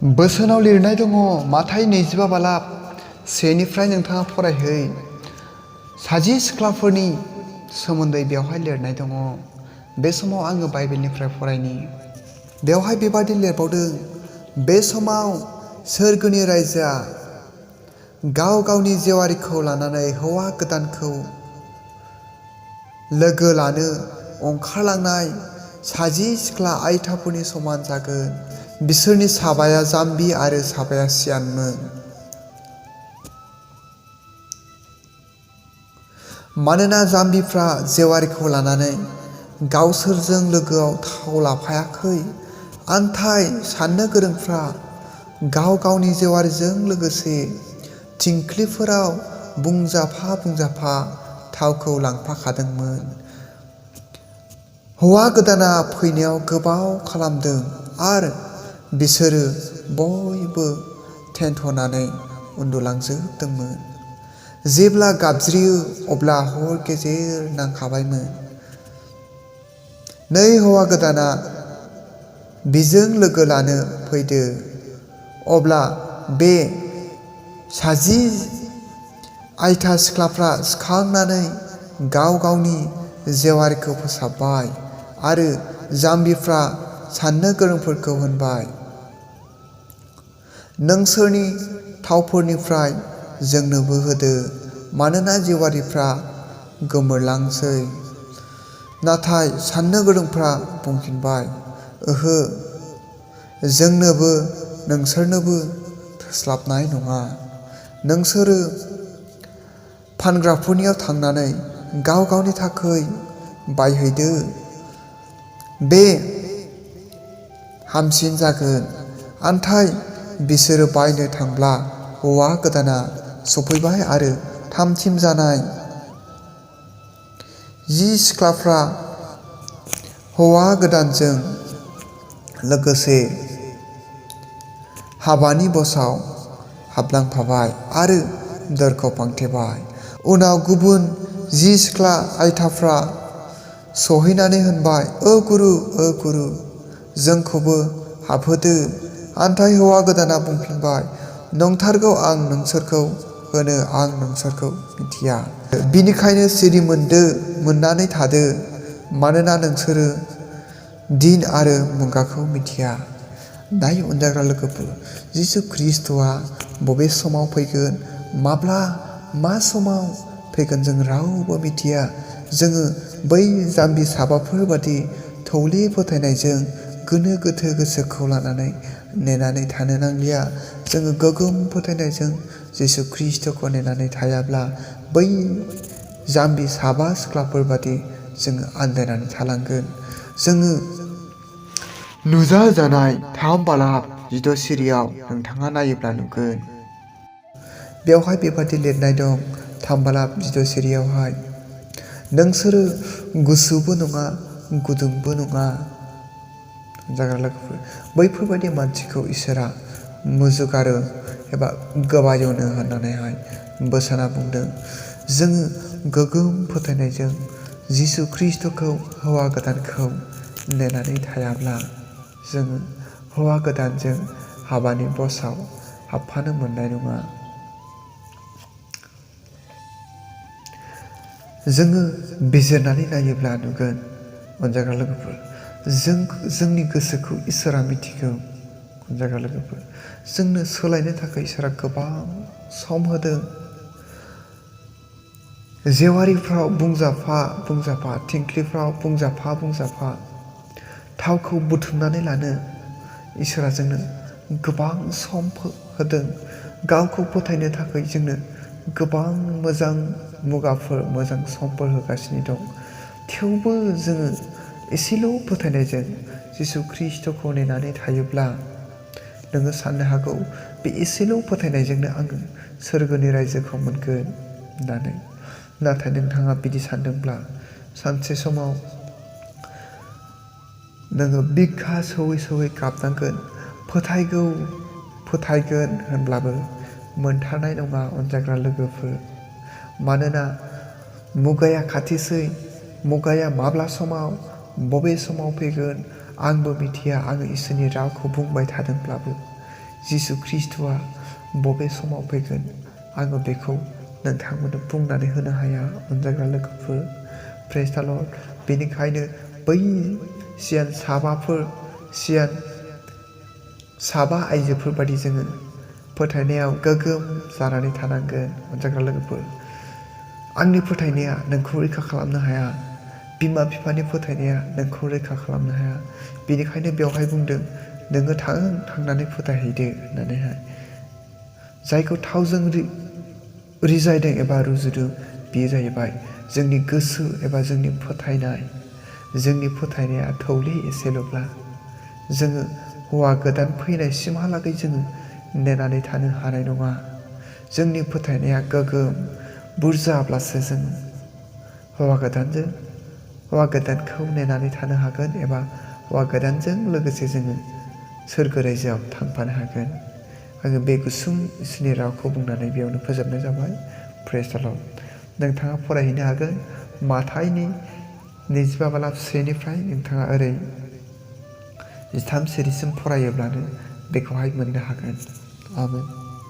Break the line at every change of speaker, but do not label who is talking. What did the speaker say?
बोसोनाव लिरनाय दङ माथाइ 25 बालाब 1निफ्राय नोंथाङा फरायहै। साजि सिख्लाफोरनि सोमोन्दै बेवहाय लिरनाय दङ। बे समाव आङो बाइबेलनिफ्राय फरायनि। बेवहाय बेबादि लिरबावदों, बे समाव सोरगोनि रायजोआ गाव गावनि जेवारिखौ लानानै हौवा गोदानखौ लोगो लानो ओंखारलांनाय 60 सिख्ला आइथाफोरनि समान जागोन। बिसोरनि साबाया जाम्बि आरो साबाया सियानमोन। मानोना जाम्बिफ्रा जेवारिखौ लानानै गावसोरजों लोगोआव थाव लाफायाखै, नाथाय साननो गोरोंफ्रा गाव गावनि जेवारिजों लोगोसे थिंख्लिफोराव बुंजाफा बुंजाफा थावखौ लांफाखादोंमोन। हौवा गोदाना फैनायाव गोबाव खालामदों आरो बिसोरो बयबो थेन्थनानै उन्दुलांजोबदोंमोन। जेब्ला गाबज्रियो अब्ला हर गेजेर नांखाबायमोन। नै हौवा गोदाना बिजों लोगो लानो फैदो। अब्ला बे 60 आइथा सिख्लाफ्रा सिखांनानै गाव गावनि जेवारिखौ फोसाबबाय आरो जाम्बिफ्रा साननो गोरोंफोरखौ होनबाय, नोंसोरनि थावफोरनिफ्राय जोंनोबो होदो, मानोना जेवारिफ्रा गोमोरलांसै। नाथाय साननो गोरोंफ्रा बुंफिनबाय, ओहो, जोंनोबो नोंसोरनोबो थोस्लाबनाय नङा। नोंसोरो फानग्राफोरनियाव थांनानै गाव गावनि थाखाय बायहैदो, बे हामसिन जागोन। नाथाय बिसोरो बायनो थांब्ला हौवा गोदाना सफैबाय आरो थामथिम जानाय 10 सिख्लाफ्रा हौवा गोदानजों लोगोसे हाबानि बसआव हाबलांफाबाय आरो दरखौ फांथेबाय। उनाव गुबुन 10 सिख्ला आइथाफ्रा सहैनानै होनबाय, ओ गुरु, जोंखौबो हाबहोदो। नाथाय हौवा गोदाना बुंफिनबाय, नंथारगौ, आं नोंसोरखौ होनो, आं नोंसोरखौ मिथिया। बिनिखायनो सिरि मोननानै थादो, मानोना नोंसोरो दिन आरो मुगाखौ मिथिया। दाय अनजाग्रा लोगोफोर, जिसु ख्रीष्टआ बबे समाव फैगोन, माब्ला मा समाव फैगोन जों रावबो मिथिया। जोङो बै जाम्बि साबाफोर बादि थौले फोथायनायजों गोनो गोथो गोसोखौ लानानै नेनानै थानो नांलिया। जोङो गोग्गोम फोथायनायजों जिसु ख्रीष्टखौ नेनानै थायाब्ला बै जाम्बि साबा सिख्लाफोर बादि जोङो आन्दायनानै थालांगोन। जोङो नुजाजानाय 3 बालाब 16 सिरियाव नोंथाङा नायोब्ला नुगोन। बेवहाय बेबादि लिरनाय दं 3 बालाब 16 सिरियावहाय, नोंसोरो गुसुबो नङा गुदुंबो नङा। जाग्रा लोगोफोर, बैफोरबायदि मानसिखौ इसोरा मुजुगारो एबा गोबायनो होननानैहाय बोसोना बुंदों। जोङो गोग्गोम फोथायनायजों जिसु ख्रीष्टखौ हौवा गोदानखौ नेनानै थायाब्ला जोङो हौवा गोदानजों हाबानि बसआव हाबफानो मोननाय नङा। जोङो बिजिरनानै नायोब्ला नुगोन अनजाग्रा लोगोफोर, जोंनि गोसोखौ इसोरा मिथिगौ। अनजाग्रा लोगोफोर, जोंनो सोलायनो थाखाय इसोरा गोबां सम होदों। जेवारिफ्राव बुंजाफा थिंख्लिफ्राव बुंजाफा थावखौ बुथुमनानै लानो इसोरा जोंनो गोबां सम होदों। गावखौ फोथायनो थाखाय जोंनो गोबां मोजां मुगाफोर, मोजां समफोर होगासिनो दं। थेवबो जोङो एसेल' फोथायनायजों जिसु ख्रीष्टखौ नेनानै थायोब्ला नोङो साननो हागौ, बे एसेल' फोथायनायजोंनो आङो सोरगोनि रायजोखौ मोनगोन होननानै। नाथाय नोंथाङा बिदि सानदोंब्ला सानसे समाव नोङो बिखा सौयै गाबनांगोन। फोथायगोन होनब्लाबो मोनथारनाय नङा अनजाग्रा लोगोफोर। मानोना मुगाया खाथिसै। मुगाया माब्ला समाव बबे समाव फैगोन आंबो मिथिया। आङो इसोरनि रावखौ बुंबाय थादोंब्लाबो जिसु ख्रीष्टआ बबे समाव फैगोन आङो बेखौ नोंथांमोननो बुंनानै होनो हाया अनजाग्रा लोगोफोर। प्रेज द लर्ड। बेनिखायनो बै सिगां साबा आइजोफोर बायदि जोङो फोथायनायाव गोग्गोम जानानै थानांगोन अनजाग्रा लोगोफोर। आंनि फोथायनाया नोंखौ रैखा खालामनो हाया। बिमा बिफानि फोथायनाया नोंखौ रैखा खालामनो हाया। बेनिखायनो बेवहाय बुंदों नोङो थांनानै फोथायहैदो होननानैहाय। जायखौ थावजों रिजायदों एबा रुजुदों बेयो जाहैबाय जोंनि गोसो एबा जोंनि फोथायनाय। जोंनि फोथायनाया थौले एसेल'ब्ला जोङो हौवा गोदान फैनायसिमहालागै जोङो नेनानै थानो हानाय नङा। जोंनि फोथायनाया गोगोम बुरजाब्लासो जों हौवा गोदानखौ नेनानै थानो हागोन एबा हौवा गोदानजों लोगोसे जोङो सोरगो रायजोआव थांफानो हागोन। आङो बे गुसुं इसोरनि रावखौ बुंनानै बेयावनो फोजोबनाय जाबाय। प्रेज द लर्ड। नोंथाङा फरायहैनो हागोन माथाइनि 25:1 नोंथाङा ओरै 13 सिरिसिम फरायोब्लानो बेखौहाय मोननो हागोन। आमेन।